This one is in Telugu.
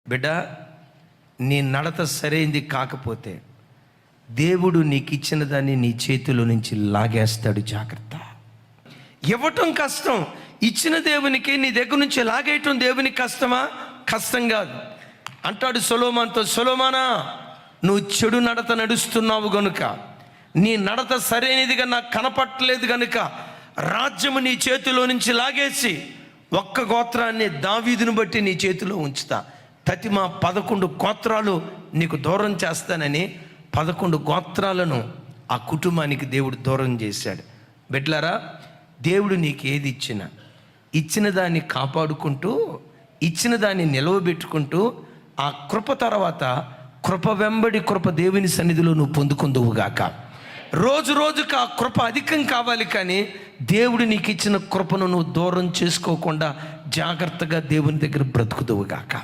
బిడ్డ, నీ నడత సరైంది కాకపోతే దేవుడు నీకు ఇచ్చిన దాన్ని నీ చేతిలో నుంచి లాగేస్తాడు. జాగ్రత్త. ఇవ్వటం కష్టం, ఇచ్చిన దేవునికి నీ దగ్గర నుంచి లాగేయటం దేవునికి కష్టమా? కష్టం కాదు. అంటాడు సొలొమోనుతో, సొలొమోనా, నువ్వు చెడు నడత నడుస్తున్నావు గనుక, నీ నడత సరైనదిగా నాకు కనపట్టలేదు గనుక రాజ్యము నీ చేతిలో నుంచి లాగేసి ఒక్క గోత్రాన్ని, దావీదును బట్టి నీ చేతిలో ఉంచుతా. తతిమ 11 గోత్రాలు నీకు దూరం చేస్తానని 11 గోత్రాలను ఆ కుటుంబానికి దేవుడు దూరం చేశాడు. బిడ్డలారా, దేవుడు నీకు ఏది ఇచ్చినా ఇచ్చిన దాన్ని కాపాడుకుంటూ, ఇచ్చిన దాన్ని నిలవబెట్టుకుంటూ, ఆ కృప తర్వాత కృప వెంబడి కృప దేవుని సన్నిధిలో నువ్వు పొందుకుందువుగాక. రోజు రోజుకు ఆ కృప అధికం కావాలి, కానీ దేవుడు నీకు ఇచ్చిన కృపను నువ్వు దూరం చేసుకోకుండా జాగ్రత్తగా దేవుని దగ్గర బ్రతుకుదువుగాక.